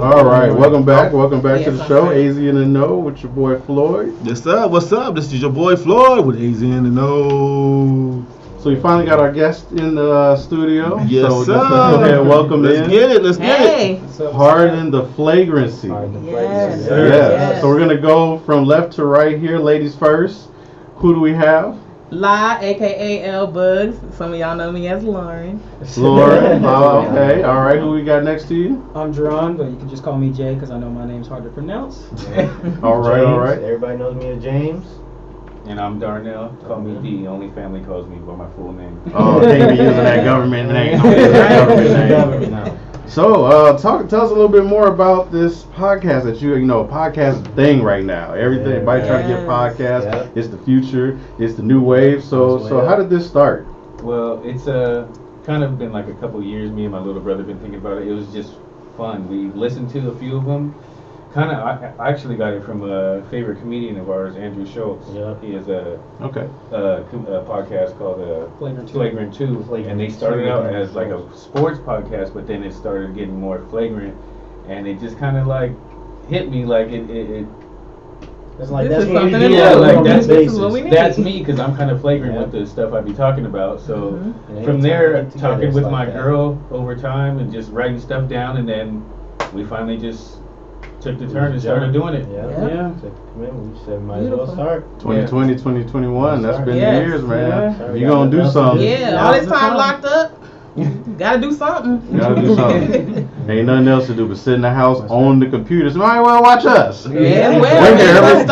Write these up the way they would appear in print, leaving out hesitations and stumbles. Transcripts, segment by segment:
All right, welcome back to the show. AZ in the Know with your boy Floyd. Yes, sir. What's up? This is your boy Floyd with AZ in the Know. So we finally got our guest in the studio. Yes, so sir. Let's go ahead and welcome Let's in. Let's get it. Pardon the Flagrancy. Yes. So we're gonna go from left to right here. Ladies first. Who do we have? La, aka L Bugs. Some of y'all know me as Lauren. Lauren. Okay. All right. Who we got next to you? I'm Jerron, but you can just call me Jay because I know my name's hard to pronounce. All right. Everybody knows me as James. And I'm Darnell. Call me D. Only family calls me by my full name. Oh, they be using that government name. So, tell us a little bit more about this podcast that you know, podcast thing right now. Everybody trying to get podcasts. Yeah. It's the future. It's the new wave. So how did this start? Well, it's kind of been like a couple years. Me and my little brother been thinking about it. It was just fun. We listened to a few of them. I actually got it from a favorite comedian of ours, Andrew Schultz. Yeah. He has a podcast called Flagrant 2. And they started out as like a sports podcast, but then it started getting more flagrant. And it just kind of like hit me like it it's like this that's is what something you do. yeah, like that's this is what we need. That's me because I'm kind of flagrant with the stuff I be talking about. So from there, talking with my girl over time and just writing stuff down, and then we finally just took the turn and started doing it. Yeah. We said might as well start. 2020, 2021. That's been years, man. Yeah. You gonna do something? Yeah. All this time locked up. Gotta do something. Ain't nothing else to do but sit in the house on the computer. So might well watch us. Yeah, we're here every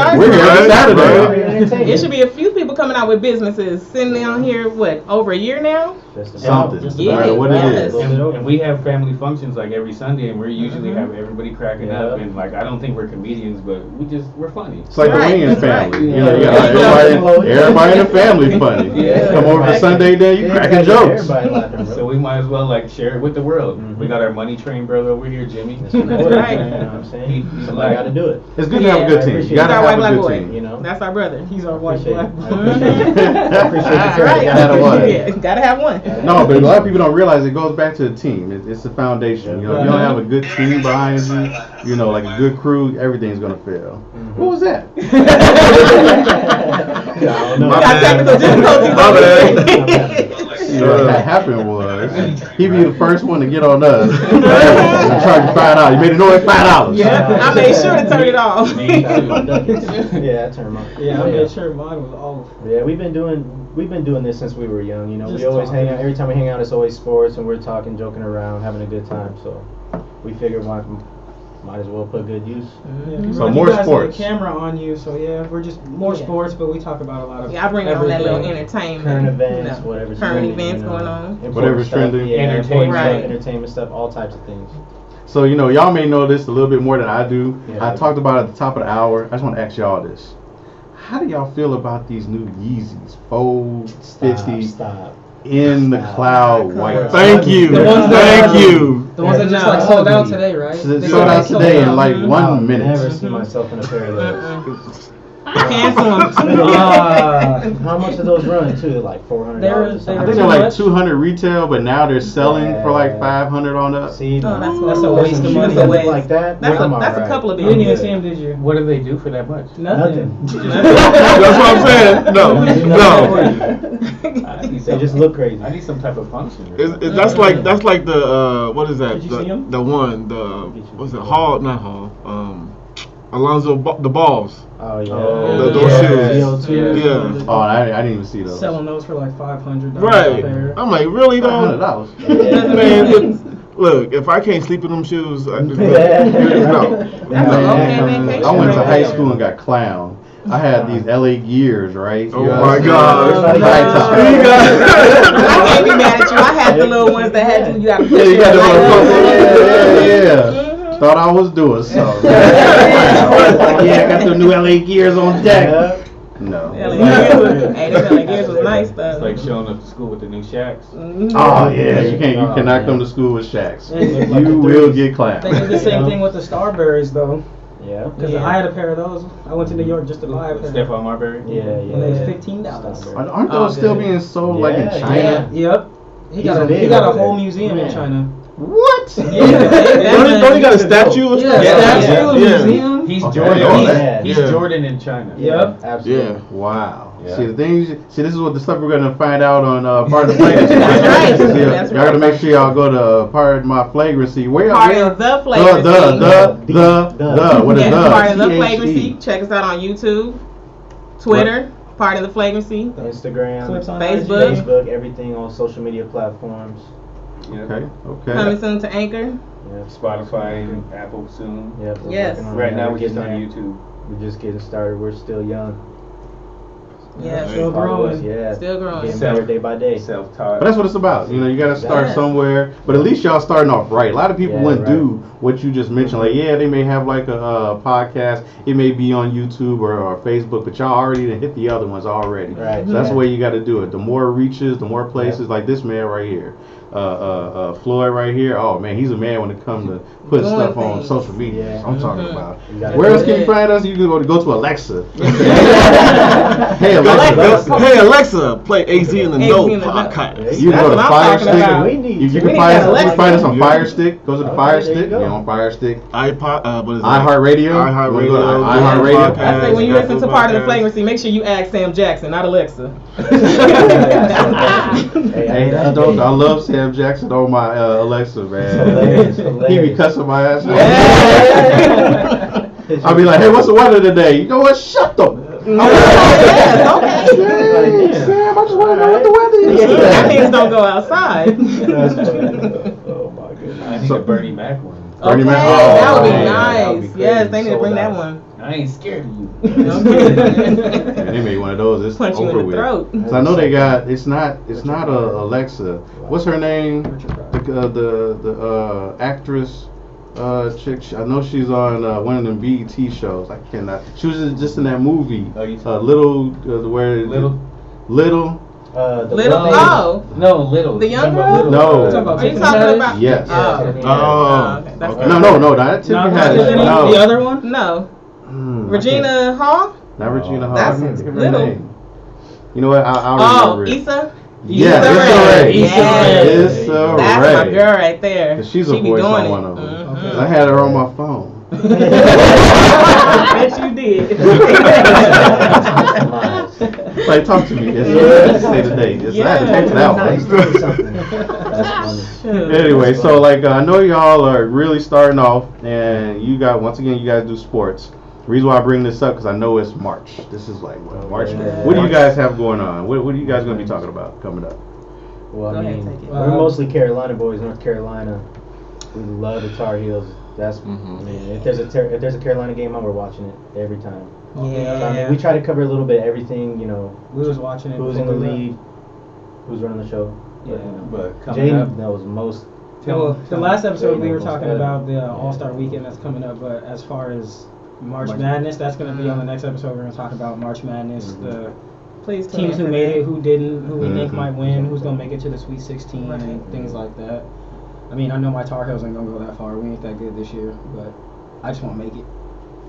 Saturday. It should be a few people coming out with businesses sitting down here. Over a year now? Something. Yeah, what it is. And we have family functions like every Sunday, and we usually have everybody cracking up. And like I don't think we're comedians, but we're funny. It's like the Wayans family. You know, you got everybody in the family funny. Come over for Sunday, then you cracking jokes. So we might as well like share it with the world. We got our money train brother over here, Jimmy. That's right. You know what I'm saying? Somebody got to do it. It's good to have a good team. You gotta have a good team. You know, that's our brother. He's our white black boy. I appreciate you. Gotta have one. No, but a lot of people don't realize it goes back to the team. It's the foundation. You know, if you don't have a good team behind you, you know, like a good crew, everything's gonna fail. What was that? Got technical difficulties. What happened was he be the first one to get on us and charge you $5. You made it know it's $5. Yeah, I made sure to turn it off. I turned mine. Yeah, I made sure mine was off. Yeah, we've been doing this since we were young. You know, we always hang out. Every time we hang out, it's always sports, and we're talking, joking around, having a good time. So we figured might as well put good use. So more sports. A camera on you, so we're just more sports, but we talk about a lot of. I bring on that little entertainment, current events, whatever's current events going on, whatever's trending, entertainment stuff, all types of things. So you know, y'all may know this a little bit more than I do. I talked about it at the top of the hour. I just want to ask y'all this: how do y'all feel about these new Yeezys, 450? Stop. In the cloud white. Thank you. The ones Thank you. The ones that just like sold out today, right? Sold out today in like 1 minute. I've never seen myself in a pair of those. Cancel them. How much do those run too? Like $400. I think they're like 200 retail, but now they're selling for like 500 on up. See, that's a waste of money. Like that. That's a couple of You didn't even see them, did you? What do they do for that much? Nothing. That's what I'm saying. No. They just look crazy. I need some type of function. That's like the what is that? Did you see him? The one what's it? Hall, not Hall. Alonzo the balls. Oh yeah. Those shoes. Yeah. Oh, I didn't even see those. Selling those for like $500. Right. I'm like, really though? $500. Man, look, if I can't sleep in them shoes, I just no. Vacation. I went to high school and got clowned. I had these LA Gears, right? Oh my God! I can't be mad at you. I had the little ones that had you got to push Yeah. Thought I was doing something. I got the new LA Gears on deck. No. LA Gears was nice though. It's like showing up to school with the new Shacks. Oh yeah, you cannot come to school with Shacks. You will get clapped. They did the same thing with the Starberries though. Yeah. Because I had a pair of those. I went to New York just to buy a pair. Stephon Marbury? Yeah. And they was $15. Aren't those still being sold like in China? Yep. He got a whole museum in China. What? Don't he got a statue or something? Statue, museum. He's Okay, Jordan. I know that. He's Jordan in China. Yep. Absolutely. Yeah. Wow. Yeah. See, this is what the stuff we're gonna find out on part of the Flagrancy. That's right. See, That's y'all gotta make sure y'all go to part of my Flagrancy. Where? Part of the Flagrancy. The. What is Yes, the? part of the THC. Flagrancy. Check us out on YouTube, Twitter. Part of the Flagrancy. Instagram, Clips on Facebook. Facebook, everything on social media platforms. Okay. Coming soon to Anchor. Yep. Spotify and Apple soon. Yep. we're Yes. working on Right that. now We're we're just getting on there. YouTube. We're just getting started. We're still young. Yes. Still Follow us, growing. Yeah. Still growing. Getting better day by day. Self-taught. But that's what it's about. You know, you got to start Yes. somewhere. But at least y'all starting off right. A lot of people Yeah, wouldn't right. do what you just mentioned. Like, yeah, they may have like a podcast. It may be on YouTube or Facebook, but y'all already done hit the other ones already. Right. So that's the Yeah. way you got to do it. The more reaches, the more places. Like this man right here, Floyd right here. Oh man, he's a man when it comes to putting Doing stuff on things. social media. Yeah. That's what I'm talking Mhm. about. You gotta Where do else can it. you find us? You can go to Alexa. Hey Alexa. Hey Alexa, play AZ in the AZ No in the No. podcast. You That's go to what I'm Fire talking Stick. about. We need You to. can We find need us. You Alexa. can find us on Yeah. Fire Stick. Go to the Okay, Fire there you Stick. go. Yeah, on Fire Stick. iPod, what is that? iHeartRadio. iHeartRadio. iHeartRadio. I say when you listen to Part of the Podcast. Flagrancy, make sure you ask Sam Jackson, not Alexa. Hey, that's dope. I love Sam Jackson on my Alexa, man. Hilarious, He be hilarious. cussing my ass out. Yeah. I'll be like, hey, what's the weather today? You know what? Shut the. Yes, okay. Dang, Sam, I just want to know what the weather That is. means don't go outside. That's funny. Oh my goodness. I need a Bernie Mac one. Bernie Okay, Mac. that would be Oh, that would nice. be Yes, crazy. they need to bring Sold that out. one. I ain't scared of you. Yeah, they made one of those. It's Punch you over in the with. throat. So I know they got. It's not a Alexa. What's her name? The actress. Chick. I know she's on one of them BET shows. I cannot. She was just in that movie. Oh, you Little. Where Little? Little. The Little, one- oh, No, Little. The young Talking about girl? Little. No. Talking about are you Tiffany talking Haddish? about? Yes. Oh, Tiffany Oh, okay. That's okay. No, not Tiffany Not Haddish. Tiffany, No. the other one? No, I Regina can't- Hall. Not Regina Hall. That's I can't think of her Little. name. You know what? I'll Oh, remember it. Issa. Yeah, Issa Issa Rae. Rae. Yes. Issa That's Rae. my girl right there. 'Cause she's a She be voice doing on it. one of them. Mhm. 'Cause I had her on my phone. Bet you did. Like, talk to me. Yes, Yeah. say the date. Yes, I had to Yeah. take that Nice. one. Do something. That's funny. Anyway, so like I know y'all are really starting off, and you guys do sports. The reason why I bring this up because I know it's March. This is like what, March. Yeah. What do you guys have going on? What are you guys going to be talking about coming up? Well, Go I ahead, mean, take it. we're mostly Carolina boys, North Carolina. We love the Tar Heels. That's Mhm. I mean, if there's a Carolina game on, we're watching it every time. So, I mean, Yeah. we try to cover a little bit everything. You know, We was watching it. who's in the before we league, who's running the show. Yeah. But coming up, Jaden knows most. Well, the last episode we were Jaden talking knows about the better. All-Star Weekend that's coming up, but as far as March March- Madness, that's going to be on the next episode. We're going to talk about March Madness, the Please tune teams in who for made that. it, who didn't, who we think Mhm. might win, who's going to make it to the Sweet 16, Right. and things like that. I mean, I know my Tar Heels ain't going to go that far. We ain't that good this year, but I just want to make it.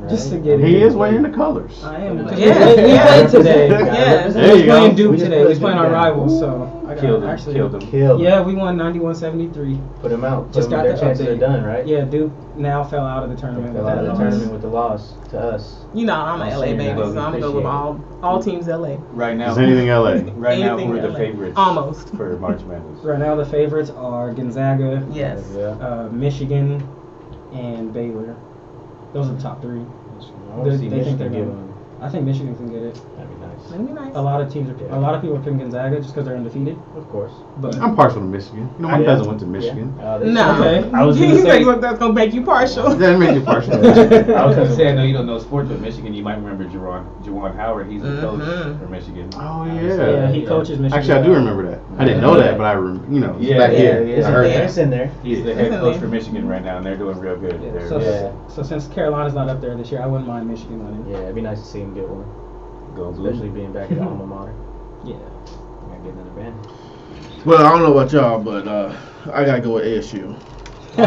Just to get He it. is wearing the colors. I am. Because Yeah, we yeah. played today. Yes. There you We're playing go. Duke We just today. put We're playing our Duke down. rivals, so I got killed him. actually. Killed him. Kill. Yeah, we won 91-73. Put them out. Just got their the chances update. are done, right? Yeah, Duke now fell out of the tournament. Fell with out of that the loss. tournament with the loss to us. You know, I'm an I'll LA say baby, that. so I'm gonna go with all teams LA. right now, Is anything LA? right now, Anything who are the LA. favorites? Almost. For March Madness. Right now, the favorites are Gonzaga, Yes. Yeah. Michigan, and Baylor. Those are the top three. I want to see They think Michigan they're give gonna- them. I think Michigan can get it. That'd be nice. That'd be nice. A lot of teams a lot of people are picking Gonzaga just because they're undefeated. Of course. But I'm partial to Michigan. You know, my Yeah. cousin went to Michigan. No. Okay. I was You gonna say. think look, that's gonna make you partial. That made you partial to Michigan. I was gonna say, I know you don't know sports, but Michigan, you might remember Juwan Howard. He's the coach Mhm. for Michigan. Oh, yeah, he coaches Michigan. Actually, I do remember that. I didn't know that, but I it's Yeah, back yeah, here. yeah. I heard Yeah. that. It's in there. He's the head coach for Michigan right now, and they're doing real good. Yeah, They're- so, Yeah. so since Carolina's not up there this year, I wouldn't mind Michigan winning. Yeah, it'd be nice to see him get one, Go blue. especially being back at alma mater. Yeah. Gotta get another band. Well, I don't know about y'all, but I gotta go with ASU. Oh,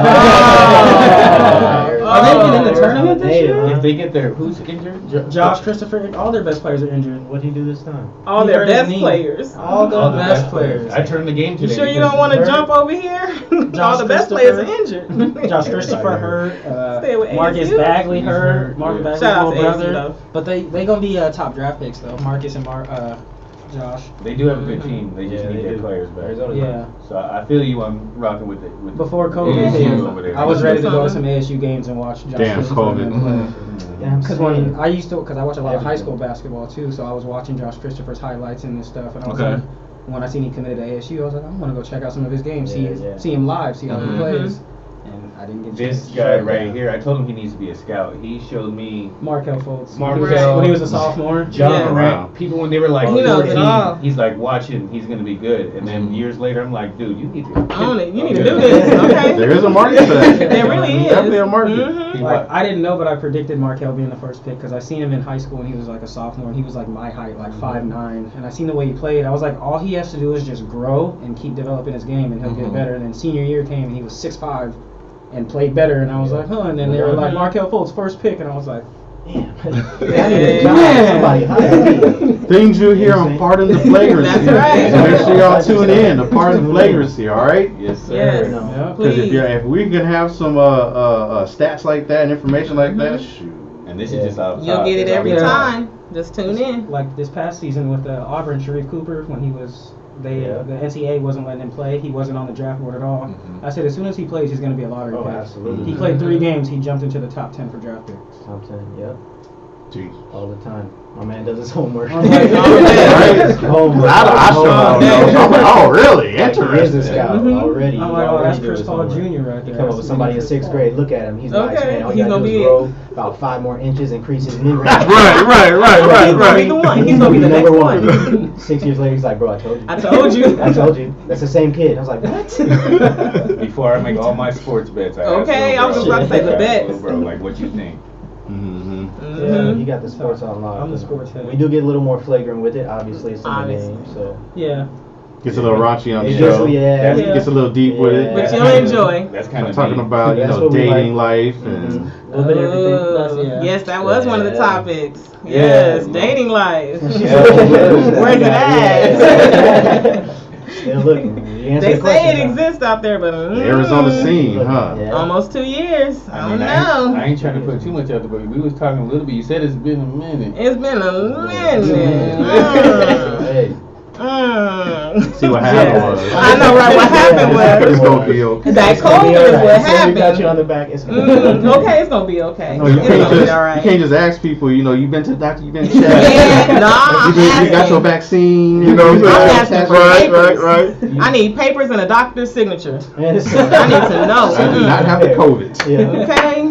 Are they even in the tournament this year? If they get their who's injured? Josh Christopher, all their best players are injured. What did he do this time? All He their hurt his best knee. players. All the best players. I turned the game You today. sure you don't want to jump over here? All the best players are injured. Josh Christopher hurt. Stay with Marcus ASU. Bagley hurt. Marcus Bagley's Shout out little to ASU brother. though. But they gonna be top draft picks though. Marcus and Josh. They do have a good team. They just need their players back. Arizona's Yeah. So I feel you. I'm rocking with it. With Before the COVID ASU hit, over there. I was ready to go to some ASU games and watch Josh Damn, Christopher COVID. play. Yeah, Because when I used to, because I watch a lot of high school basketball too, so I was watching Josh Christopher's highlights and this stuff, and I was Okay. like, when I seen he committed to ASU, I was like, I want to go check out some of his games, Yeah. see him live, see how he Mhm. plays, and I didn't get a This chance. guy right here, I told him he needs to be a scout. He showed me Markel Fultz. Markel. When he was a sophomore. jump Yeah. around. People when they were like He knows it 14, all. he's like watching, he's gonna be good. And then years later, I'm like, dude, you need to Own it. You need to do this, okay? There is a market for that. There really is. Definitely a market. Mhm. Like I didn't know, but I predicted Markel being the first pick because I seen him in high school when he was like a sophomore, and he was like my height, like 5'9", and I seen the way he played. I was like, all he has to do is just grow and keep developing his game, and he'll get better. And then senior year came, and he was 6'5", and played better. And I was like, huh. And then they were like, Markel Fultz first pick, and I was like, Damn. I need a job. Somebody hire me. Things you hear on Pardon the Flagrancy. That's right. So make sure y'all tune in to Pardon the Flagrancy, all right? Yes, sir. Yes. yeah. Because Please. if we can have some stats like that and information like that, shoot. And this is just off You'll top. get it It's every off top. time. Just tune in. Like this past season with Auburn, Sharif Cooper, when he was, the NCAA wasn't letting him play. He wasn't on the draft board at all. I said, as soon as he plays, he's going to be a lottery Oh, pick. absolutely. He played 3 games. He jumped into the top 10 for draft picks. Top 10, yep. Jeez. All the time. My man does his homework. I'm like, Right? Homework. I sure don't know. I'm like, oh, really? He is a Interesting. scout already. I'm He like, oh, already that's do Chris his Paul homework. Jr. right You there. come up with somebody in 6th grade, look at him. He's nice, Okay, man. All he's you gotta gonna do is be grow about 5 more inches, increase his mid-range. He's gonna be the one. He's gonna be the next number one. 6 years later, he's like, bro, I told you. I told you. I told you. That's the same kid. I was like, what? Before I make all my sports bets, I ask Okay, I was little just about to say bro, the bets. little bro, like, what you think? Mm-hmm. Yeah, you got the sports on lock. I'm the sports head. We do get a little more flagrant with it, obviously, it's in the Obviously. name, so. Yeah. Gets a little raunchy on the It show. gets, yeah. Gets a little deep with it. But you'll enjoy. That's kind I'm of talking about, That's you know, what we dating like. life and A little bit of everything. Yeah. Yes, that was one of the Yeah. topics. Yes, Yeah. dating life. Yeah. Where's it at? Still looking. You answer They the say it question, exists out there, but the Arizona scene, huh? Yeah. almost 2 years. I don't I know. ain't trying to put too much out there, but we was talking a little bit. You said it's been a minute. It's been a minute. Hey. See what happened was. I know, right? What happened It's was gonna be okay. that It's gonna be COVID is alright. what So we got you on happened. the back. It's gonna be Okay, it's gonna be okay. No, you It's can't gonna be just all you right. can't just ask people. You know, you been to the doctor, you been checked. Yeah, nah, You got your vaccine. You know, I'm asking for papers. right. I need papers and a doctor's signature. Man, it's I need to know. I do not have the COVID. Yeah. Okay,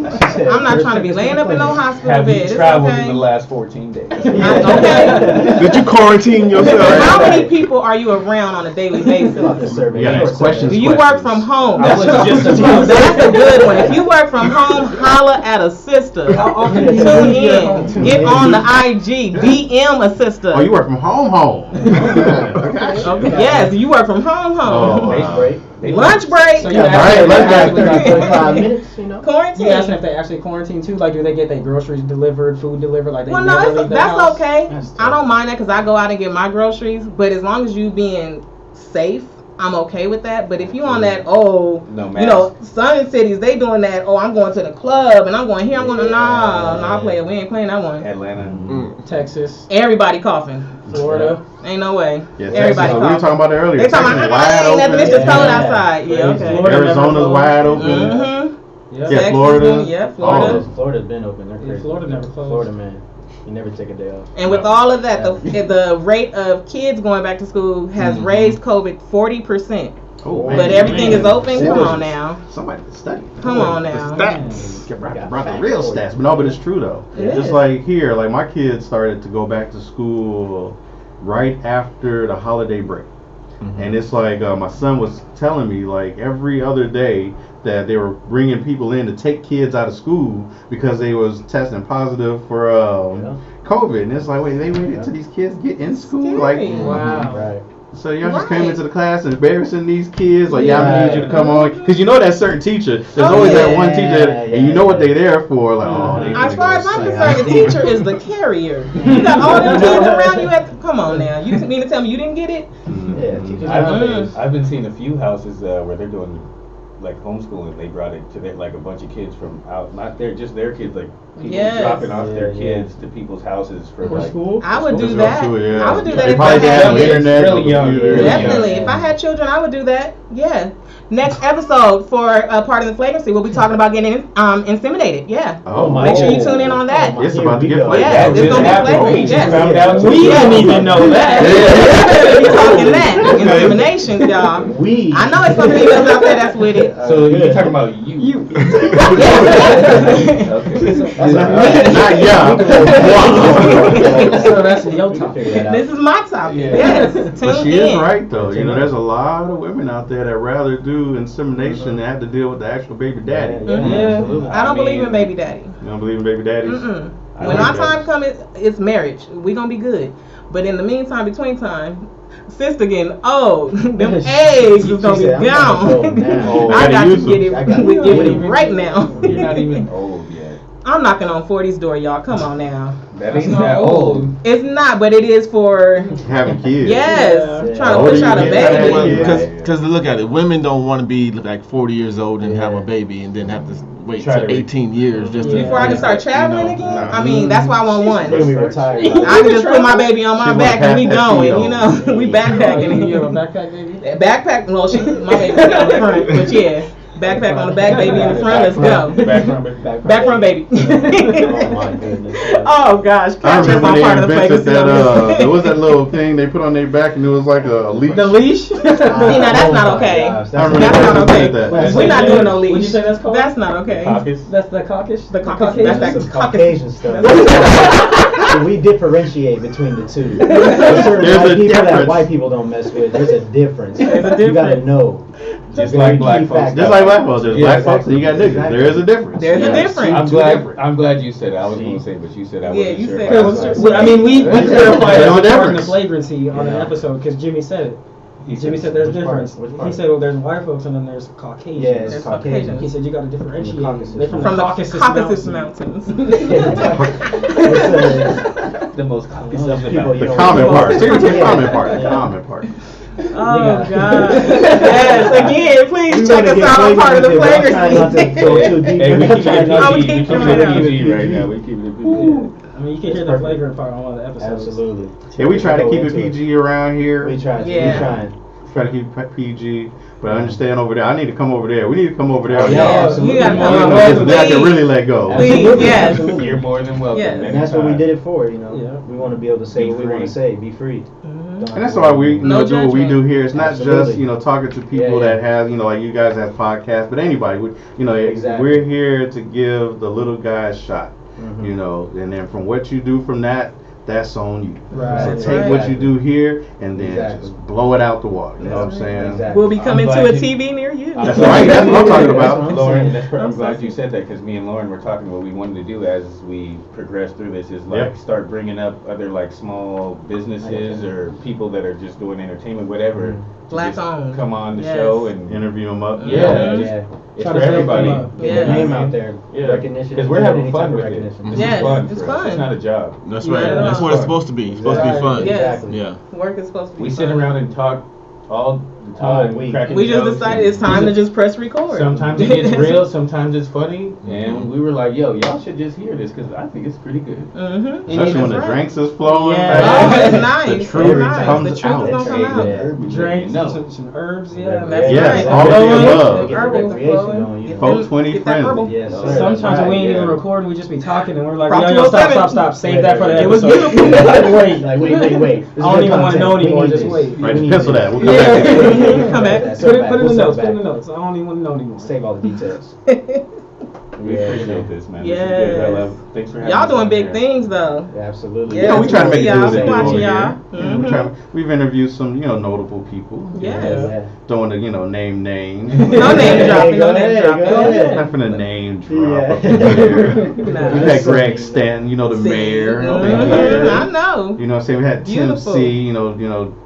I'm not trying to be laying up in no hospital Have bed. you It's traveled okay. in the last 14 days? Okay. Did you quarantine yourself? How many people are you around on a daily Fill out basis? the survey. You gotta ask questions. Do you work from home? I was just about to That's a good one. If you work from home, holla at a sister. often do you Tune leave your home? in. Get on the IG. DM a sister. Oh, you work from home. Okay. Yes, you work from home. Oh, Face wow. break. Lunch break. So you Yeah, asked right, if let's they go. actually About quarantine. 25 minutes, you know. Quarantine. You asking if they actually quarantine too? Like, do they get their groceries delivered, food delivered? Like, they Well, never no, leave their that's house? okay. That's tough. I don't mind that because I go out and get my groceries. But as long as you being safe, I'm okay with that. But if you on that, No you know, Sun cities, they doing that. Oh, I'm going to the club and I'm going here. I'm going to nah, play it. We ain't playing that one. Atlanta. Texas, Everybody coughing. Florida. Ain't no way. Yeah, Everybody Texas, we were coughing. talking about it earlier. They talking Texas about wide ain't nothing. It's just open. cold Yeah. outside. Yeah, okay. Florida Arizona's never wide closed. open. Mm-hmm. Yeah. Yeah, Florida. Yeah, All Florida. those. Florida's been open. They're Yeah, crazy. Florida never closed. Florida, man. You never take a day off. And with all of that, the rate of kids going back to school has raised COVID 40%. Oh, man. But everything is open. Come Boy, on now. Somebody study. Come on now. Brought the real stats, but no, but it's true though. It Just is. like here, like my kids started to go back to school right after the holiday break, and it's like my son was telling me like every other day that they were bringing people in to take kids out of school because they was testing positive for COVID, and it's like wait, they waited till these kids get in school, like Scary. Wow. Right. So y'all just came into the class and embarrassing these kids, like y'all need you to come on, because you know that certain teacher. There's always that one teacher, and you know what they're there for. Like, as far as I'm concerned, the teacher is the carrier. You got all them kids around you. Come on now, you mean to tell me you didn't get it? Yeah, I've been seeing a few houses where they're doing like homeschooling. They brought it to like a bunch of kids from out, not just their kids, like people dropping off their kids to people's houses for like school. I would do that. I would do that if I probably had internet. Really young. Definitely, if I had children, I would do that. Yeah. Next episode for part of the Flagrancy, we'll be talking about getting inseminated. Yeah. Make sure you tune in on that. It's about to get flagrant. Yeah, it's gonna be flagrant. Yes. We didn't even know that. We talking that insemination, y'all. I know it's some females out there that's with it. So you're talking about you. Not young. So that's your topic. This is my topic. Yes. But she is right though. You know, there's a lot of women out there that rather do insemination than have to deal with the actual baby daddy. I don't believe in baby daddy. You don't believe in baby daddies? When our time comes, it's marriage. We gonna be good. But in the meantime, between time, sister getting old, them eggs is gonna be gone. I got to get it right now. You're not even old yet. I'm knocking on 40's door, y'all. Come on now. That ain't that old. It's not, but it is for having kids. Yes, trying to push out a baby. Because look at it, women don't want to be like 40 years old and have a baby and then have to wait for 18 years just to, before I can start traveling again. I mean, that's why I want one. We retired. I can just put my baby on my back and we going. You know, we backpacking. You have a backpack, baby? Backpack. Well, my baby on the front, but yeah. Backpack on the back, baby in the front. Let's go. Back front, baby. Oh my goodness. Oh gosh, I remember my they part of the invented Flagrancy. that. There was that little thing they put on their back, and it was like a leash. The leash? See, now that's not okay. I That's remember not okay. that. We're not doing no leash. What'd you say that's called? That's not okay. Caucus? That's the caucus? The caucus. Caucasian? That's Some Caucasian stuff. So we differentiate between the two. There's certain white people that white people don't mess with. There's a difference. You gotta know. Just like black folks. Just like black folks. There's black folks and you got niggas. There is a difference. There's a difference. I'm glad you said it. I was going to say, but you said I wasn't you sure. said I mean, we clarified There's no it in the difference. flagrancy on an episode because Jimmy said it. Jimmy said there's a difference. He said, well, there's white folks and then there's Caucasians. Yeah, it's Caucasian. He said you got to differentiate. They're from the Caucasus Mountains. The most Caucasus of the mountains. The common part. See, the common part. The common part. Oh, God. Yes, again, please check us out on part of the Flagrancy. Hey, we keep it PG right now. We keep it PG. I mean, you can hear the flagrant part on one of the episodes. Absolutely. Yeah, we try to keep it PG around here. We try. Yeah. We Try to keep it PG. But I understand over there. I need to come over there. We need to come over there. Yeah, you gotta come You over know, there. I can really let go. Please, yes. You're more than welcome. Yes. And that's what we did it for, you know. Yeah. We want to be able to say Be what we want free. to say. Be free. And that's why we do what we do here. It's not Absolutely. just, talking to people that have, like you guys have podcasts, but anybody. Exactly. We're here to give the little guy a shot, and then from what you do from that, that's on you. Right. So take what you do here and then Exactly. just blow it out the water. You know what I'm saying? Exactly. We'll be coming to glad a you- TV near you. That's right. That's what I'm talking about. Lauren, I'm glad you said that because me and Lauren were talking. What we wanted to do as we progress through this is start bringing up other small businesses or people that are just doing entertainment, whatever. to Black just owned. Come on the Yes. show and Interview them up. it's Try for to everybody. help them up. Get the name out there. Recognition. Because we're having Any fun type of with it. recognition. This Yes, is fun. it's for us. fun. It's not a job. That's Yeah, right. no, That's no. what it's supposed to be. It's supposed to be fun. Yes. Exactly. Yeah. Work is supposed to be We fun. sit around and talk all the All time. week. cracking We just jokes decided it's and- time to just press record. Sometimes it gets real, sometimes it's funny, and we were like, "Yo, y'all should just hear this because I think it's pretty good." Mm-hmm. Especially when the drinks is flowing. Yeah. Oh, it's nice. The It's truth nice. comes The truth out. is gonna come out. Drinks, No. some herbs, yeah. That's Yes, right. all of the above. Get the Herbals recreation flowing. going, you know. 420 Get that herbal. friendly. Yes, sir. Sometimes That's we right, ain't yeah. even recording, we just be talking and we're like, Prop yo, 207. stop, save that for the It was episode. beautiful. Like, wait. Like, wait. This is I don't good even want to know content. We anymore, need just this. wait. Right, We need pencil this. that. We'll come back to it. Come back. Circle Put it in the We'll notes, circle put it in the back. notes. I don't even want to know anymore. Save all the details. We appreciate this, man. Yes. This is good. Thanks for having y'all us doing on big here. things though. Yeah, absolutely. Yeah, we try to make it do what they do watching over y'all. here. We've interviewed some, notable people. Yes. Don't want to, name names. No name dropping. No name Go dropping. ahead. Not gonna name drop Yeah. up in here. No. We've had Greg Stanton, the mayor. Up in here. I know. You know what I'm saying? We had Beautiful. Tim C,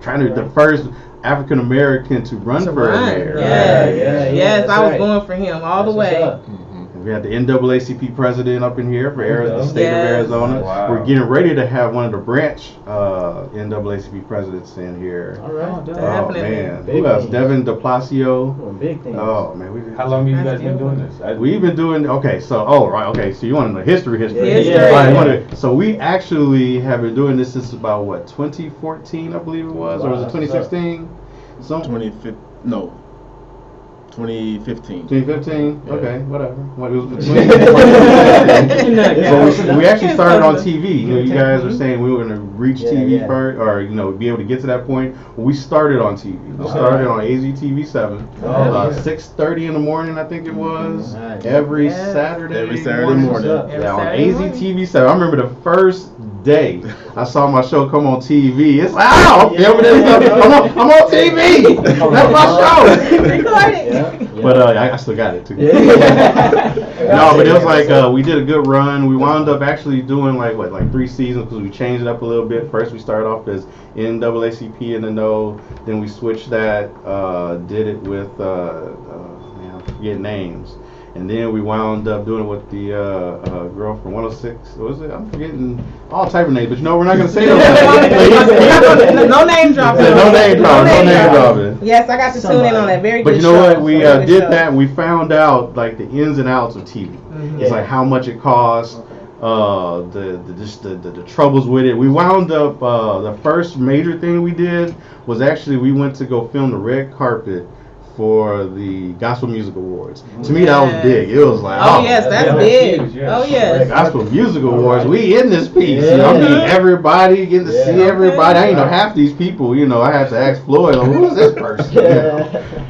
trying to the first African American to run for mayor. Yes, Yes, I was right. going for him all the That's way. what's up. We had the NAACP president up in here for the state of Yes. Arizona. Wow. We're getting ready to have one of the branch NAACP presidents in here. All right. Oh Definitely. man, Big who else? things. Devin De Placio. Doing big things. Oh man, How long have you guys been doing this? We've been doing so you want to know history? History. All right, so we actually have been doing this since about 2014, I believe it was, or was it 2016? 2015. 2015? Yeah. Okay, whatever. What it was between. Yeah. So we actually started on TV. You guys are saying we were going to reach TV first, or be able to get to that point. Well, we started on TV. We started on AZTV 7, 6:30 in the morning, I think it was, Nice. every Saturday morning. Yeah, on AZTV 7. I remember the first day I saw my show come on TV. It's like, I'm filming this stuff. I'm on TV. That's my show. Recording. But I still got it too. No, but it was like we did a good run. We wound up actually doing like 3 seasons because we changed it up a little bit. First we started off as NAACP in the know, then we switched that, did it with I forget names. And then we wound up doing it with the girl from 106. What was it? I'm forgetting all type of names, but we're not gonna say those. No name dropping. No name dropping. Yes, I got to tune in on that very But good you know show. what? We did that. We found out like the ins and outs of TV. It's like how much it costs, the troubles with it. We wound up the first major thing we did was actually we went to go film the red carpet for the Gospel Music Awards. To me, that was big. It was like, yes, that's big. huge, yeah. Oh yes. Gospel Music Awards. We in this piece. I'm meeting everybody, getting to see everybody. I ain't know half these people. I had to ask Floyd, who's this person?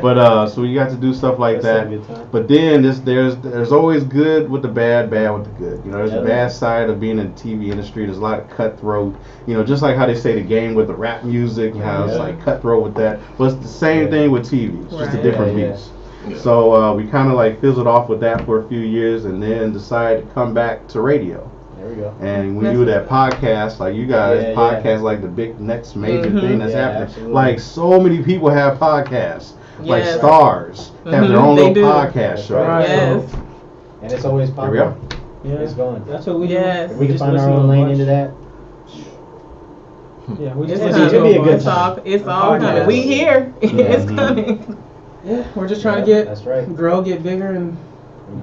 But so we got to do stuff like that. But then there's always good with the bad with the good. There's a bad side of being in the TV industry. There's a lot of cutthroat. Just like how they say the game with the rap music, how it's like cutthroat with that. But it's the same thing with TV. It's just a different beast. So we kind of like fizzled off with that for a few years, and then decided to come back to radio. There we go. And we do that podcast, like you guys, podcast like the big next major thing that's happening. Absolutely. Like so many people have podcasts. Like stars have their own little podcast show. Right. Yes. And it's always Here we popular. go. Yeah, It's going. that's what we do. Yes. If we can just find our listen own to a lane bunch. into that. Yeah, we just It's listen to It'd be a a good bunch. time. It's all Podcast. coming. We here. It's coming. Yeah, we're just trying to That's right. grow, get bigger, and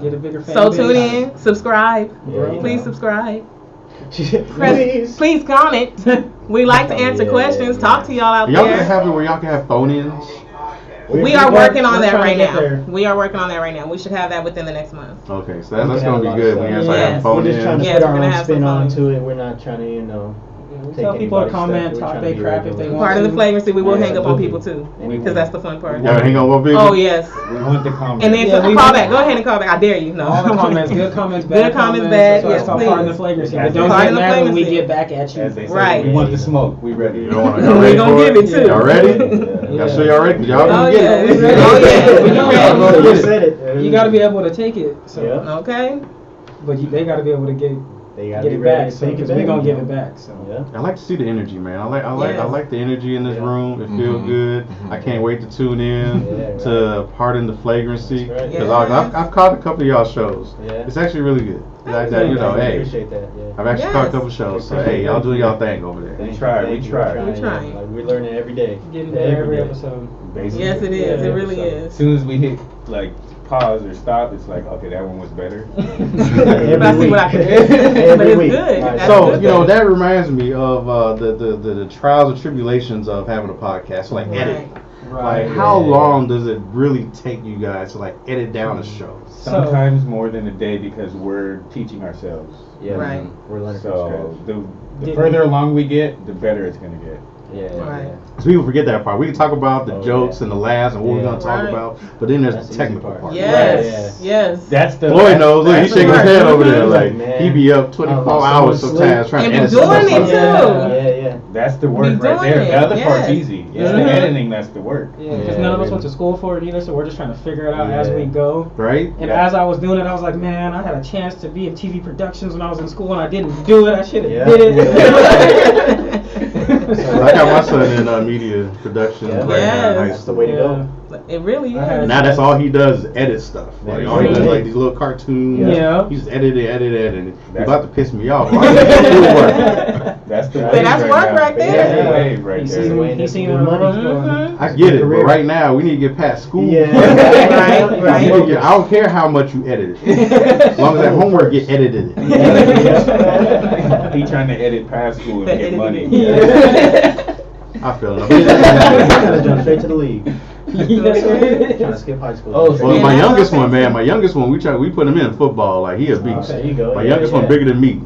get a bigger fan So base. tune in, subscribe. Yeah, Please subscribe. Please. Please comment. We like to answer questions. Talk to y'all out Y'all can there. have it where y'all can have phone-ins. We are working on we're that trying right to get now. there. We are working on that right now. We should have that within the next month. Okay, so that's gonna be good. We guys Yes. have We're phone-ins. just trying to Yes, put we're our gonna own have spin some fun. onto it. We're not trying to, We take tell people to anybody's comment, stuff. We're talk trying to they be crap if original. they want Part of the to. flagrancy, we will Yeah, hang up on absolutely. people too, Anyway. because that's the fun part. Y'all hang on one people. Oh yes. We want the comments. And then Yeah, so we call want- back. Go ahead and call back. I dare you. No. All the comments, good comments, bad Good comments, bad, That's why yes, it's called please. part of the flagrancy. As But they don't say. Part get of the mad when we flagrancy. get back at you. As they say, Right. we want the smoke. We ready. Y'all We ready gonna for give it too. Y'all ready? Yeah. Y'all sure y'all ready? 'Cause y'all Oh gonna get yeah. it. We ready. Oh yeah. We Y'all ready. gonna You get it. said it. You got to be able to take it. So, Yeah. Okay. but they got to be able to get They gotta get be it ready back. to So, take it because back. we're gonna give it back. So. Yeah. I like to see the energy, man. I Yes. like the energy in this Yeah. room. It feels good. I can't wait to tune in Yeah, to Pardon the Flagrancy That's right. because Yes. I've caught a couple of y'all shows. Yeah. It's actually really good. Thank Hey, I appreciate that. Yeah. I've actually caught a Yes. couple shows. So hey, y'all doing y'all thing over there. We try. Thank you. We're We're trying. Yeah. Like we're learning every day. Getting better every day. episode. Basically. Yes, it is. Yeah, It really so- As is. soon as we hit like pause or stop, it's like okay, that one was better. Every I see what I can do. But Every it's week. good. All right. That's So good. that reminds me of the trials and tribulations of having a podcast, like editing. Like how long does it really take you guys to like edit down a show? Sometimes more than a day because we're teaching ourselves. Yeah. Right. We're learning from So scratch. the further along we get, the better it's gonna get. Yeah. Right. So people forget that part. We can talk about the jokes and the laughs and what we're gonna talk Right. about, but then there's That's the the technical easy part. part. Yes. Yes. That's the. Floyd knows. Look, he's shaking his head over there. Like Man. he be up 24 hours sometimes trying And to be edit doing stuff it up. too. Yeah. That's the Be work right doing there. it, The other part's yes. easy. It's Mhm. the editing that's the work. Yeah, because Yeah, none of us really. went to school for it either, so we're just trying to figure it out as we go. Right? And Yeah. as I was doing it, I was like, man, I had a chance to be in TV productions when I was in school, and I didn't do it. I should have Yeah. did it. I got my son in media production Yeah. right now in Yes. high That's the school. way to go. It really I had is. Now that's all he does is edit stuff. Like all he does is like these little cartoons. Yeah. He's edited. He's That's- about to piss me off. Why is that schoolwork? That's the So wave that's right work now. right there. That's the Yeah. wave right He's there. seen, he's seen Good where the money. money's going. Mhm. I get it, but Career. right now we need to get past school. Yeah. Right. I don't care how much you edit it. As long as that homework get edited. He trying to edit past school and get money. I feel Trying to it. jump straight to the league. That's what it is. Trying to skip high school. Oh, Well, Yeah, my that's youngest okay. one, man, we put him in football. Like he a beast. There you go. My Yeah, youngest yeah. one bigger than me.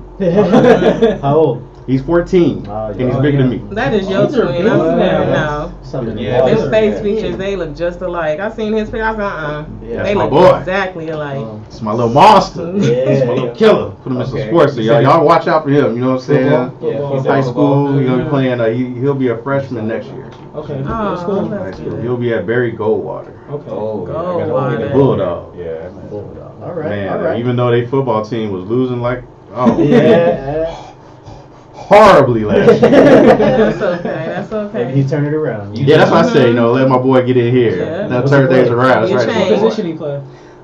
How old? He's 14, Oh, and he's yeah. bigger than me. That is your These are twin. big I'm now. no. Something. Yeah, Them those face are- features, they look just alike. I seen his picture. I said, Yeah. They That's my look boy. exactly alike. It's my little monster. Yeah. It's my little killer. Put him in some Okay. sports. So y'all watch out for him. You know what I'm saying? Yeah, He's football. high school. He's gonna be Mhm. playing. He'll be a freshman next year. Okay. Oh, That's cool. that's High school. good. He'll be at Barry Goldwater. Okay. Oh, Go yeah, I gotta Water. look at Bulldog. Yeah. All right. Man, all right. even though their football team was losing Yeah. horribly last year. That's okay. That's Maybe okay. he turned it around. Yeah, that's why I say, let my boy get in here. Yeah. Now What's turn he things play? around. That's You right. change. What That's my boy. position he play?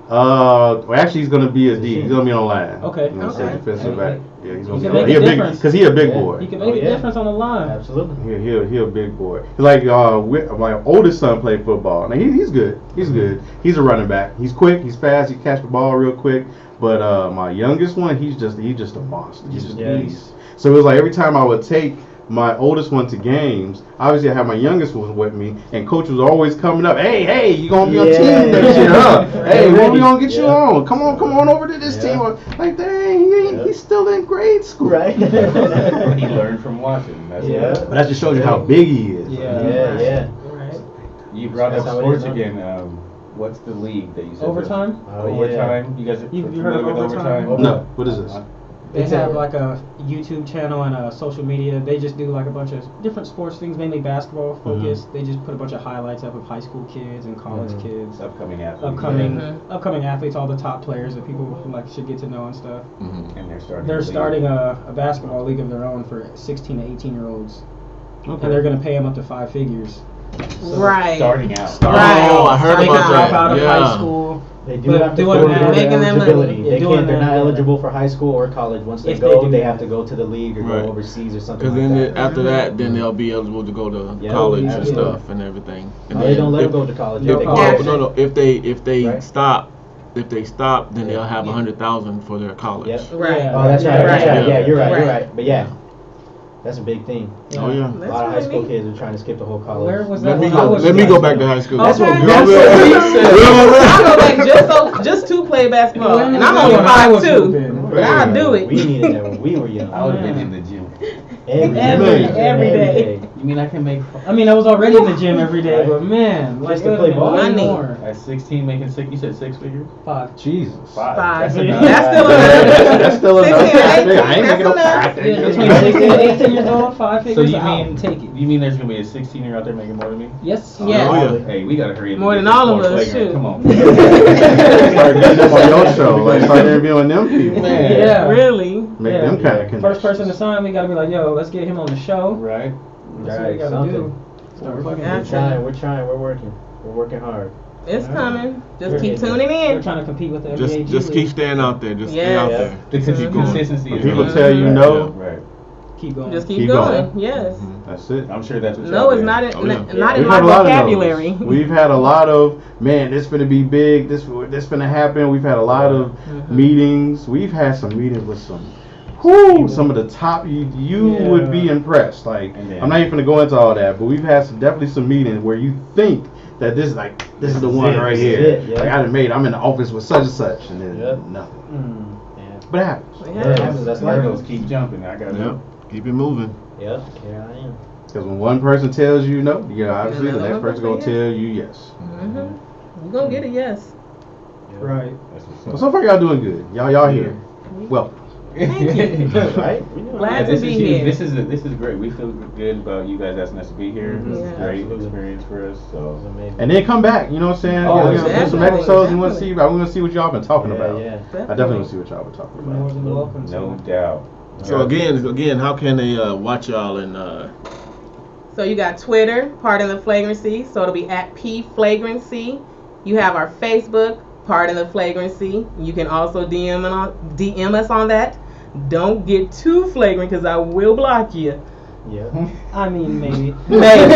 Well, actually, he's gonna be a D. He's gonna be on line. Okay. You know what I'm saying? Okay. Defensive back. Yeah, he's gonna He be. can make He a a big, difference. cause he a big Yeah. boy. He can Oh, make a yeah. difference on the line. Absolutely. He a big boy. Like my oldest son played football. Now he's good. He's good. He's a running back. He's quick. He's fast. He catch the ball real quick. But my youngest one, he's just a monster. He's just a Yeah. beast. So it was like every time I would take my oldest one to games, obviously I had my youngest one with me, and coach was always coming up. Hey, you gonna be on Yeah. team next year, huh? Hey, when we gonna get you Yeah. on? Come on over to this Yeah. team. Like, dang, he's still in grade school. Right. He learned from watching. That's Yeah. what- But that just shows you how big he is. Yeah. Right. You brought up That's how it sports is, huh? again. What's the league that you said? Overtime? Oh, yeah. Overtime. You guys are You familiar heard of with overtime? No, what is this? They It's have a- like a YouTube channel and a social media. They just do like a bunch of different sports things, mainly basketball focused. They just put a bunch of highlights up of high school kids and college kids, Upcoming athletes. upcoming athletes, all the top players that people like should get to know and stuff. And they're starting. They're the league. starting a basketball league of their own for 16 to 18 year olds, Okay. and they're gonna pay them up to 5 figures. Right. Starting out. Right. Oh, I heard They about can that. drop out of Yeah. high school. They do But have to doing prove that- their Making them eligibility. yeah, They doing can't. They're that, not yeah. eligible for high school or college. Once they If they go, do they that. have to go to the league or Right. go overseas or something Because like then that. after that, then they'll be eligible to go to Yeah, college and absolutely. stuff and everything. And Oh, they don't let if- them go to college. No If they college. go- No. If they Right. stop, then they'll have Yeah. 100,000 for their college. Yep. Right. Yeah. Oh, that's right. Right. That's right. Yeah, you're right. You're Right. right. But yeah, that's a big thing. Oh yeah. A lot of high school kids are trying to skip the whole college. Where was Let that? me when I go. was Let me in go high back school? to high school. Okay. Real- That's real- what we real- said. I go back just to play basketball, When and was I'm that only when I was 5'2", hooping? but I'll do it. We needed that when we were young. I would have been in the gym. Every Every day. You mean I can make I mean, I was already in the gym every day, but man, like Just to it play would've been ball? way Money. more. at 16 making six? You said 6 figures? 5. Jesus. Five. Five. That's enough. That's still That's still enough. 16 and 18, I ain't that's making no enough. five Yeah, figures. between 16 and 18 years old, 5 So figures. you I'll mean take it? You mean there's gonna be a 16-year out there making more than me? Yes. Yeah. Oh, yeah. Hey, we gotta hurry up. More and than get this all of more us, flagrant. shoot. Come on. Start getting them on your show. Like start interviewing them people. Man. Yeah. Really? Make Yeah. them kind of connections. First person to sign, we gotta be like, yo, let's get him on the show. Right. That's what we Right, gotta something. do. Start fucking Yeah. We're trying. We're working hard. It's coming. Just We're- keep tuning We're in. trying to compete with the NBA Just G keep League. staying out there. Just stay Yeah. out Yeah. there. The Keep going. consistency When is people really- tell you no, Right. Keep going. Just keep Keep going. going. Yes. that's it. I'm sure that's what No, y'all it's did. not in, Oh, yeah. not in We've my had a lot of vocabulary. those. We've had a lot of, man, this finna be big, this finna happen. We've had a lot of meetings. We've had some meetings with some of the top, you would be impressed. Like, And then- I'm not even gonna go into all that, but we've had definitely some meetings where you think that this is the one it, right this is here. it, yeah. Like I'm in the office with such and such, and then Yep. nothing. Yeah. But it happens. Yeah. That's Hurdles keep jumping. I got Yep. Keep it moving. Yep. Here I am. Because when one person tells you no, obviously the next person gonna tell you yes. You gonna get a yes. Yeah. Right. Well, so far y'all doing good. Y'all here. Welcome. Thank you. Right? Glad to be here. This is great. We feel good about you guys asking us to be here. This is a great experience for us. So amazing. And then come back. You know what I'm saying? Oh, do some episodes. We want to see. I want to see what y'all been talking about. Yeah. I definitely want to see what y'all been talking about. More than welcome. No doubt. So again, how can they watch y'all and? So you got Twitter, Pardon the Flagrancy. So it'll be at @pflagrancy. You have our Facebook, Pardon the Flagrancy. You can also DM us on that. Don't get too flagrant because I will block you. Yeah. I mean, maybe. Maybe.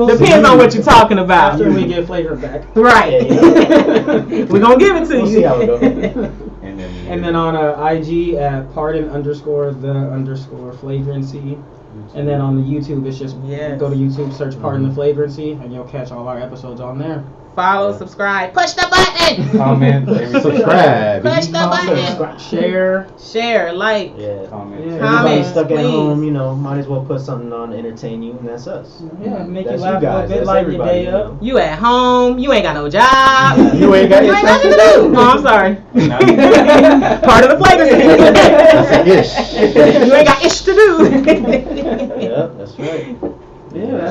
Depends on what you're talking about. After we get flagrant back. Right. We're going to give it to We'll you. see how it goes. And then on IG at pardon_the_flagrancy. And then on the YouTube, it's just go to YouTube, search Pardon the Flagrancy, and you'll catch all our episodes on there. Follow, subscribe, push the button. Comment, subscribe, push the button, share, like, comment. Everybody's stuck please. at home, might as well put something on to entertain you, and that's us. Yeah, make that's you laugh you a guys. little bit, lighten your day up. You at home, you ain't got no job, you ain't got nothing to do. Oh, I'm sorry. Part of the flagrancy. Ish. You ain't got ish to do. Yeah, that's right. Yeah,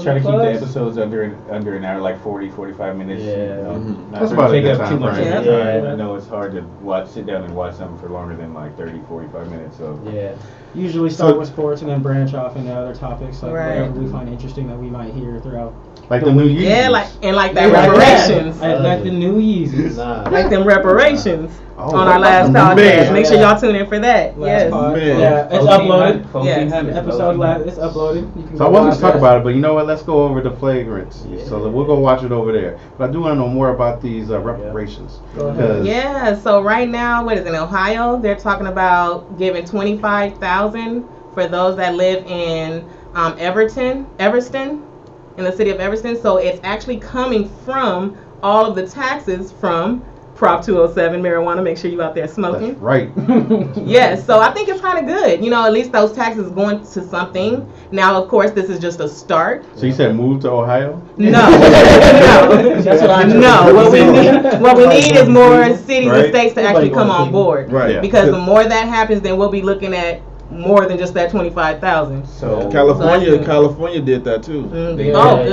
try to keep the episodes under an hour, like 40-45 minutes. Yeah. That's about take a good up too time much frame. of Yeah. your time. I know it's hard to sit down and watch something for longer than like 30-45 minutes. So Yeah. Usually start with sports and then branch off into other topics, like Right. whatever we find interesting that we might hear throughout. Like the new Yeezys. Yeah, like that Yeah, reparations. like the new Yeezys. Like them reparations Oh, on our last man. podcast. Make sure y'all tune in for that. Yes. Yeah, it's uploaded. Yes. Episode it's uploaded. You can So I go wasn't watch to talk that. about it, but you know what? Let's go over the flagrancy. So we'll go watch it over there. But I do want to know more about these reparations. Go ahead. Yeah. So right now, what is it, in Ohio? They're talking about giving $25,000 for those that live in Everston, in the city of Everston. So it's actually coming from all of the taxes from Prop 207 marijuana. Make sure you out there smoking. That's right. Yes, so I think it's kind of good. At least those taxes going to something. Now, of course, this is just a start. So you said move to Ohio? No, That's what I know. No, what we need is more cities and states to actually come on board. Right. Yeah. Because the more that happens, then we'll be looking at more than just that 25,000. So California did that too. Good. But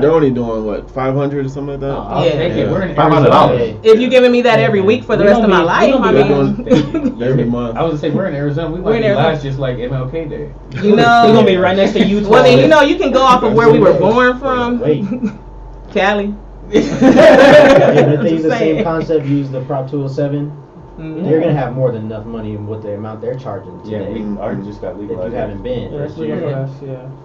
they're only doing what, 500 or something like that. I'll take it. We're in $500. If you're giving me that every week for the rest of my life, I mean, every month. I was gonna say we're in Arizona. We might be last just like MLK Day. We're gonna be right next to Utah. Well, then you can go off of where we were born from. Wait. Cali. But if they use the same concept, use the Prop 207. They're gonna have more than enough money with the amount they're charging today. Yeah, ours just got legalized. If you haven't been.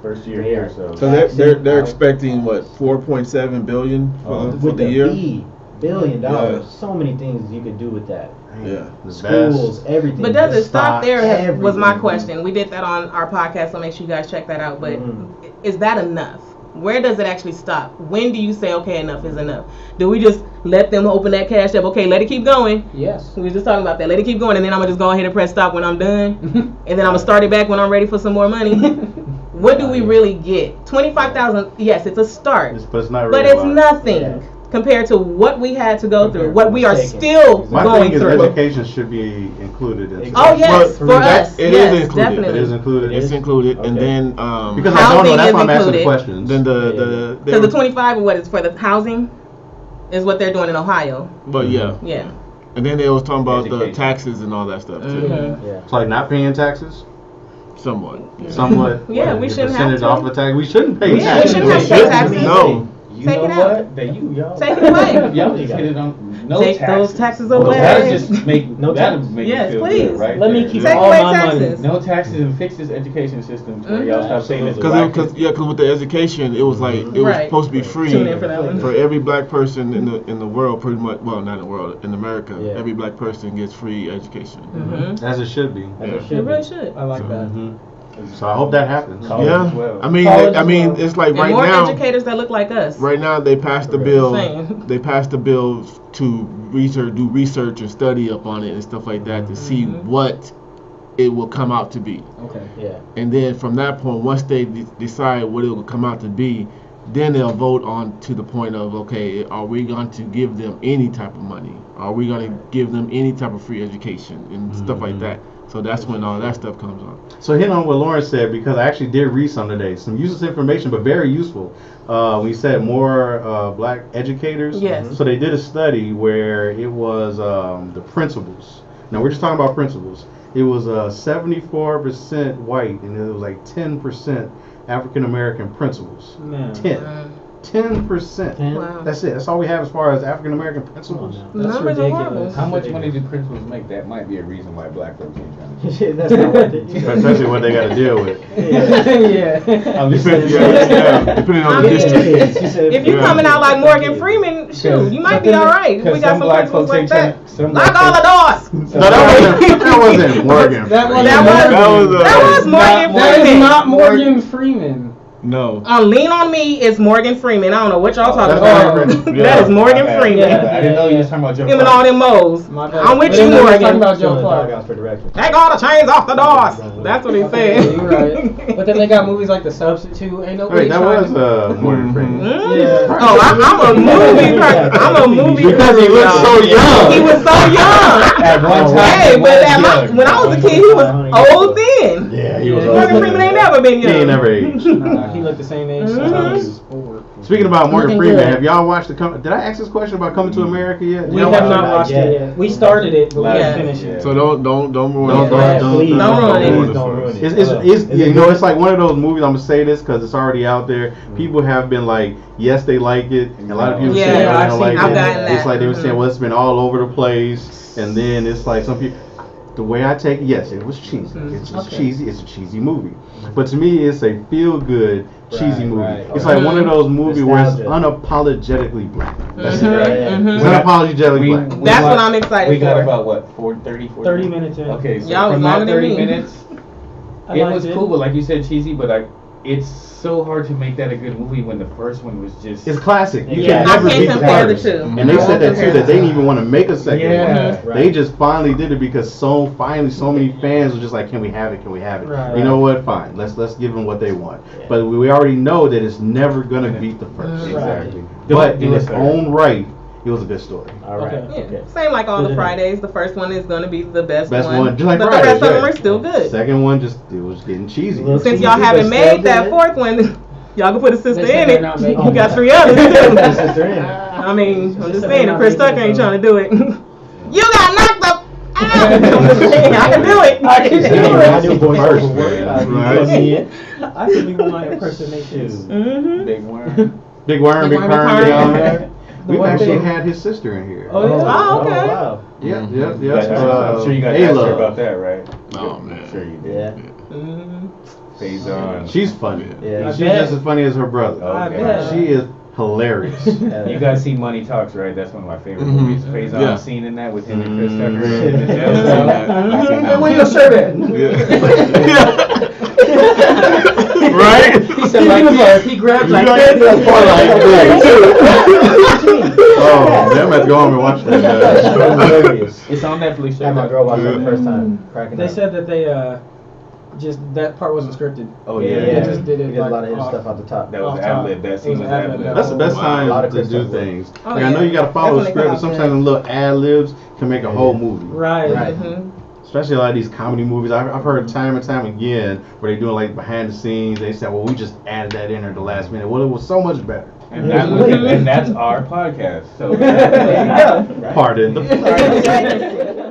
First year here, so. So they're expecting what, 4.7 billion for the year. $1 billion. So many things you could do with that. Yeah. Schools, everything. But does it stop there? Everything. Was my question. We did that on our podcast, so make sure you guys check that out. But is that enough? Where does it actually stop? When do you say, okay, enough is enough? Do we just let them open that cash app? Okay, let it keep going. Yes. We were just talking about that. Let it keep going, and then I'm going to just go ahead and press stop when I'm done. And then I'm going to start it back when I'm ready for some more money. What do we really get? 25,000, yes, it's a start. But it's not really But it's nothing compared to what we had to go through, what we are still going through. Education should be included in. Oh yes, for us, it yes, is included. definitely. It is included. It's included, and then because I don't know, that's why I'm asking the questions. Then so the 25 or what is for the housing is what they're doing in Ohio. But yeah. And then they was talking about the taxes and all that stuff too. It's like not paying taxes. Somewhat. Yeah, we shouldn't have to. Off the tax. We shouldn't pay taxes. Yeah, we shouldn't have to pay taxes. No. You Take know it out. what? Y'all. Take it away. Y'all just hit it on no Take taxes. those taxes away. That'll just make Yes, you feel please. good, right? Let me there. keep Take all away my taxes. No taxes and fix this education system where y'all stop saying this. Because with the education, it was like it was supposed to be free Tune in for that one. for every black person in the world, pretty much. Well, not in the world, in America, every black person gets free education. As it should be. It really should. I like that. So I hope that happens. Yeah, well. I mean, it's like And right more now. educators that look like us. Right now, they passed the bill. Same. They passed the bill to do research and study up on it and stuff like that to see what it will come out to be. Okay. Yeah. And then from that point, once they decide what it will come out to be, then they'll vote on to the point of, okay, are we going to give them any type of money? Are we going to give them any type of free education and stuff like that? So that's when all that stuff comes on. So hitting on what Lauren said, because I actually did read some today, some useless information, but very useful. We said more black educators. Yes. So they did a study where it was the principals. Now we're just talking about principals. It was 74% white, and it was like 10% African American principals. Man. 10%. Wow. That's it. That's all we have as far as African American principals. That's Numbers are ridiculous. horrible. How much money do principals make? That might be a reason why black folks ain't trying to do Shit, that's not worth it. Especially what they got to deal with. Yeah. I'm just saying. Depending on the district. If you're coming out like Morgan Freeman, shoot, you might be all right. We got some principals like that. Lock all the doors. No, that wasn't Morgan. That was Morgan That is Freeman. not Morgan Freeman. No. Lean on Me is Morgan Freeman. I don't know what y'all talking that's about. Morgan. That is Morgan Okay. Freeman. Yeah, I didn't know you was talking about Joe Him and all them moles. My bad. I'm with But you, then we were talking Morgan. about Joe Clark. Doghouse for direction. Take all the chains off the doors. That's what he said. You're right. But then they got movies like The Substitute. Ain't nobody Wait, that trying was to... Morgan Freeman. Yeah. Oh, I'm a movie person. I'm a movie Because he looks so young. He was so young. At one time, Hey, he but was young. when I was a kid, he was old then. Yeah, he was Yeah. old. Morgan Freeman ain't never been He young. ain't never aged. Nah, he looked the same age since I was 4. Speaking about Morgan Looking Freeman, good. have y'all watched did I ask this question about Coming to America yet? We Y'all have watched not it? watched it yet. We started it, but we Yeah. didn't finish it. So don't ruin Don't ruin it. Don't ruin it. It's you know, it's like one of those movies. I'm gonna say this because it's already out there. People have been like, yes, they like it, and a lot of people Yeah, say, I've I don't like seen- I've it. gotten It's that. like they were saying, well, it's been all over the place, and then it's like some people. The way I take it, yes, it was cheesy. It's Okay. cheesy. It's a cheesy movie, but to me, it's a feel-good cheesy Right, movie. right. It's like one of those movies where it's Nostalgia. unapologetically black. That's Mhm, it. mhm. It's unapologetically black. That's what I'm excited We got for. about what, 30 30 minutes in. Okay, so Y'all was from longer that than 30 me. minutes, I it liked was cool, but like you said, cheesy, but it's so hard to make that a good movie when the first one was just... It's classic. You Yeah. can I never can't beat the compare the first. two. And they said that compare too, that the they two. didn't even want to make a second Yeah. one. Right. They just finally did it because so many fans were just like, can we have it? Can we have it? Right. You know what? Fine. Let's give them what they want. Yeah. But we already know that it's never gonna beat the first. Exactly. But Do in it its third. own right, it was a good story. All right. Okay. Yeah. Okay. Same like all the Fridays. The first one is gonna be the best Best one. one, just like but Fridays, the rest of them yeah. are still good. Second one it was getting cheesy. Little Since cheesy, y'all but haven't still made that good. fourth one, y'all can put a sister They said in they're it. not making You it. got 3 others This too. is three. I mean, I'm just said saying, they're if Chris not Tucker ain't making it, trying to do it, you got knocked up. I'm just saying, I can do it. I can do it. I knew boys First, over work. man. Right. I can leave my impersonations. Mm-hmm. Big worm. Big Worm, Big Big Perm, Worm, Big Big Worm. Perm. We've one actually thing- had his sister in here. Oh, yeah. Oh, okay. wow. Yep. I'm sure you guys asked her about that, right? Oh, man. I'm sure you did. Yeah. Mm-hmm. Phase on. She's funny. Yeah. She's bet. just as funny as her brother. I Okay. bet. She is hilarious. You guys see Money Talks, right? That's one of my favorite Mhm. movies. Phase on Yeah. scene in that with him and Chris Tucker. Mhm. in the jail cell. I seen that Where one. your shirt at? Right? He said like he grabbed like That that. part like this. Oh, man, I'm about to go home and watch that. That was hilarious. It's on Netflix. I had my girl watch it the first time, cracking They up. said that they just that part wasn't scripted. Oh Yeah, yeah, They yeah. just did it We did a like lot of off. stuff out the top. That was Off top. ad lib. That It scene was was ad-lib. ad lib. That's the best A lot time of to Chris do Tucker. things. Oh, Like I know yeah. you gotta follow the That's when they script, come but out sometimes good. the little ad libs can make a whole movie. Right. Right. Mm-hmm. Especially a lot of these comedy movies. I've heard time and time again where they doing like behind the scenes. They said, "Well, we just added that in at the last minute." Well, it was so much better. And that was, and that's our podcast. So There you go. Pardon the.